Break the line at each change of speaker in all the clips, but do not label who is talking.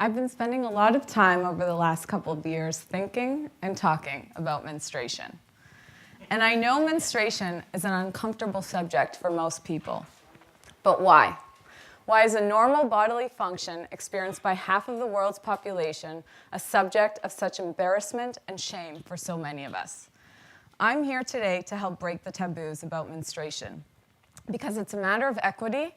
I've been spending a lot of time over the last couple of years thinking and talking about menstruation. And I know menstruation is an uncomfortable subject for most people. But why? Why is a normal bodily function experienced by half of the world's population a subject of such embarrassment and shame for so many of us? I'm here today to help break the taboos about menstruation, because it's a matter of equity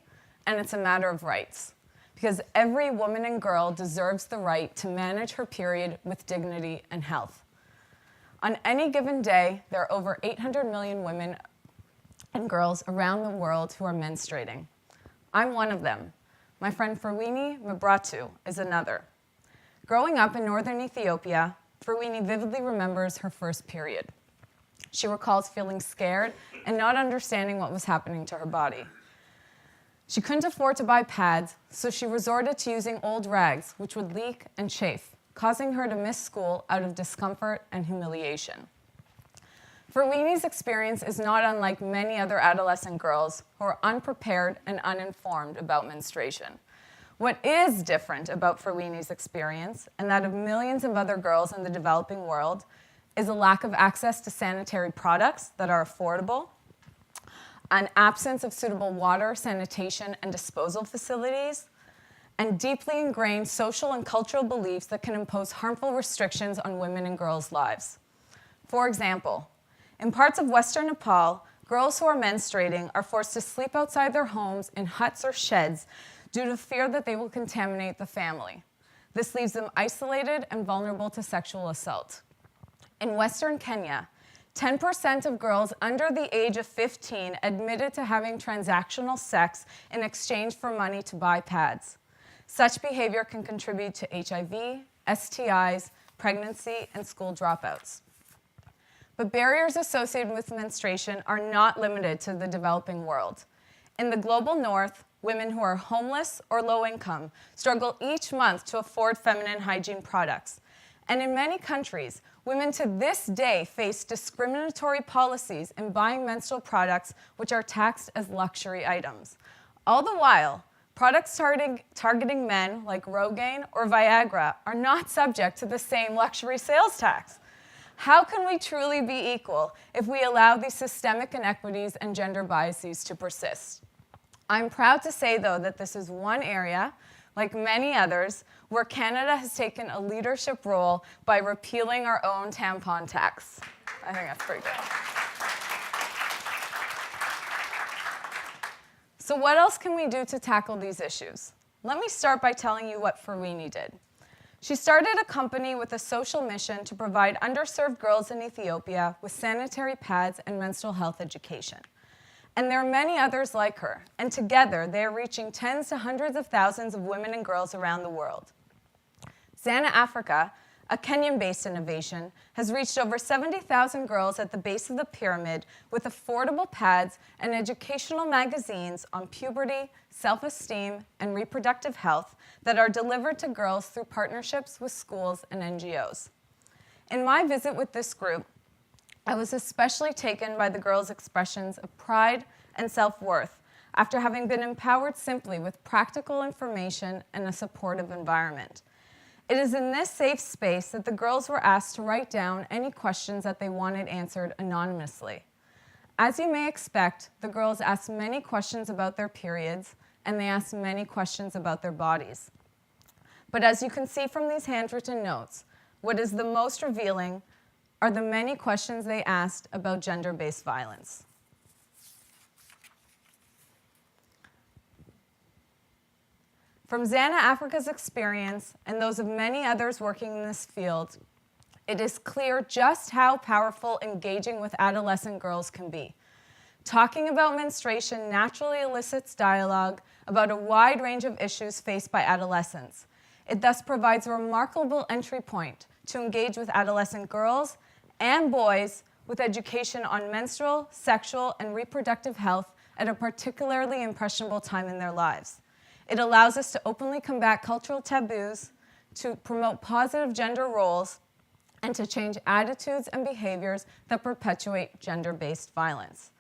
and it's a matter of rights. Because every woman and girl deserves the right to manage her period with dignity and health. On any given day, there are over 800 million women and girls around the world who are menstruating. I'm one of them. My friend Ferwini Mabratu is another. Growing up in northern Ethiopia, Ferwini vividly remembers her first period. She recalls feeling scared and not understanding what was happening to her body. She couldn't afford to buy pads, so she resorted to using old rags, which would leak and chafe, causing her to miss school out of discomfort and humiliation. Ferwini's experience is not unlike many other adolescent girls who are unprepared and uninformed about menstruation. What is different about Ferwini's experience, and that of millions of other girls in the developing world, is a lack of access to sanitary products that are affordable, an absence of suitable water, sanitation, and disposal facilities, and deeply ingrained social and cultural beliefs that can impose harmful restrictions on women and girls' lives. For example, in parts of Western Nepal, girls who are menstruating are forced to sleep outside their homes in huts or sheds due to fear that they will contaminate the family. This leaves them isolated and vulnerable to sexual assault. In Western Kenya, 10% of girls under the age of 15 admitted to having transactional sex in exchange for money to buy pads. Such behavior can contribute to HIV, STIs, pregnancy, and school dropouts. But barriers associated with menstruation are not limited to the developing world. In the global north, women who are homeless or low income struggle each month to afford feminine hygiene products. And in many countries, women to this day face discriminatory policies in buying menstrual products which are taxed as luxury items. All the while, products targeting men like Rogaine or Viagra are not subject to the same luxury sales tax. How can we truly be equal if we allow these systemic inequities and gender biases to persist? I'm proud to say, though, that this is one area, like many others, where Canada has taken a leadership role by repealing our own tampon tax. I think that's pretty good. So what else can we do to tackle these issues? Let me start by telling you what Ferwini did. She started a company with a social mission to provide underserved girls in Ethiopia with sanitary pads and menstrual health education. And there are many others like her, and together they are reaching tens to hundreds of thousands of women and girls around the world. Zana Africa, a Kenyan-based innovation, has reached over 70,000 girls at the base of the pyramid with affordable pads and educational magazines on puberty, self-esteem, and reproductive health that are delivered to girls through partnerships with schools and NGOs. In my visit with this group, I was especially taken by the girls' expressions of pride and self-worth after having been empowered simply with practical information and a supportive environment. It is in this safe space that the girls were asked to write down any questions that they wanted answered anonymously. As you may expect, the girls asked many questions about their periods, and they asked many questions about their bodies. But as you can see from these handwritten notes, what is the most revealing are the many questions they asked about gender-based violence. From Zana Africa's experience and those of many others working in this field, it is clear just how powerful engaging with adolescent girls can be. Talking about menstruation naturally elicits dialogue about a wide range of issues faced by adolescents. It thus provides a remarkable entry point to engage with adolescent girls and boys with education on menstrual, sexual, and reproductive health at a particularly impressionable time in their lives. It allows us to openly combat cultural taboos, to promote positive gender roles, and to change attitudes and behaviors that perpetuate gender-based violence.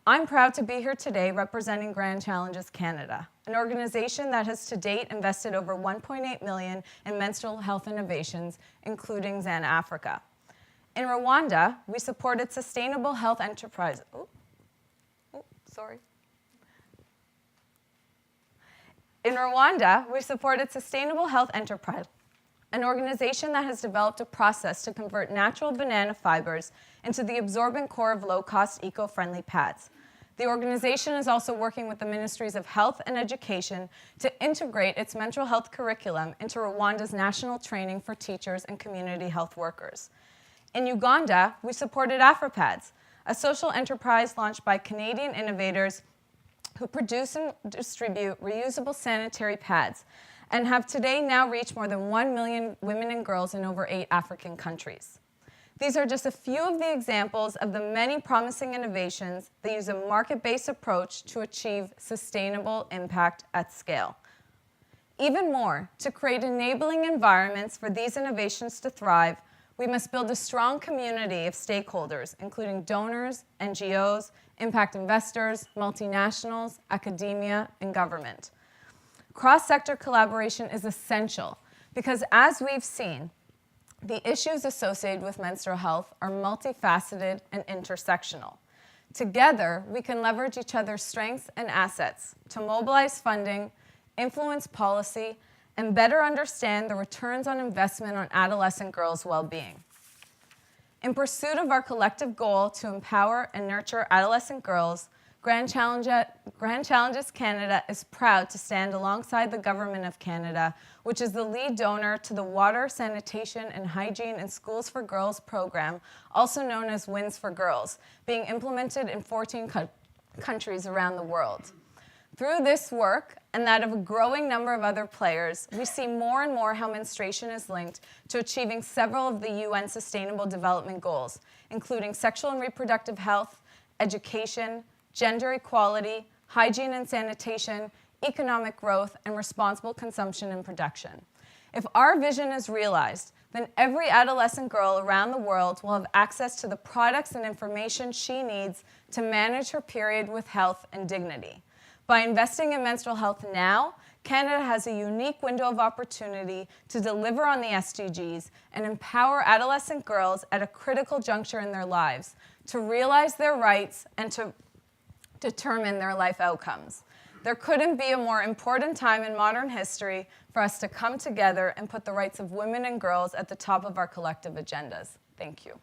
I'm proud to be here today representing Grand Challenges Canada, an organization that has to date invested over 1.8 million in menstrual health innovations, including Zan Africa. In Rwanda, we supported sustainable health enterprise. In Rwanda, we supported Sustainable Health Enterprise, an organization that has developed a process to convert natural banana fibers into the absorbent core of low-cost, eco-friendly pads. The organization is also working with the Ministries of Health and Education to integrate its menstrual health curriculum into Rwanda's national training for teachers and community health workers. In Uganda, we supported AfriPads, a social enterprise launched by Canadian innovators who produce and distribute reusable sanitary pads and have today now reached more than 1 million women and girls in over 8 African countries. These are just a few of the examples of the many promising innovations that use a market-based approach to achieve sustainable impact at scale. Even more, to create enabling environments for these innovations to thrive, we must build a strong community of stakeholders, including donors, NGOs, impact investors, multinationals, academia, and government. Cross-sector collaboration is essential because, as we've seen, the issues associated with menstrual health are multifaceted and intersectional. Together, we can leverage each other's strengths and assets to mobilize funding, influence policy, and better understand the returns on investment on adolescent girls' well-being. In pursuit of our collective goal to empower and nurture adolescent girls, Grand Challenges Canada is proud to stand alongside the Government of Canada, which is the lead donor to the Water, Sanitation, and Hygiene in Schools for Girls program, also known as WINS for Girls, being implemented in 14 countries around the world. Through this work, and that of a growing number of other players, we see more and more how menstruation is linked to achieving several of the UN Sustainable Development Goals, including sexual and reproductive health, education, gender equality, hygiene and sanitation, economic growth, and responsible consumption and production. If our vision is realized, then every adolescent girl around the world will have access to the products and information she needs to manage her period with health and dignity. By investing in menstrual health now, Canada has a unique window of opportunity to deliver on the SDGs and empower adolescent girls at a critical juncture in their lives to realize their rights and to determine their life outcomes. There couldn't be a more important time in modern history for us to come together and put the rights of women and girls at the top of our collective agendas. Thank you.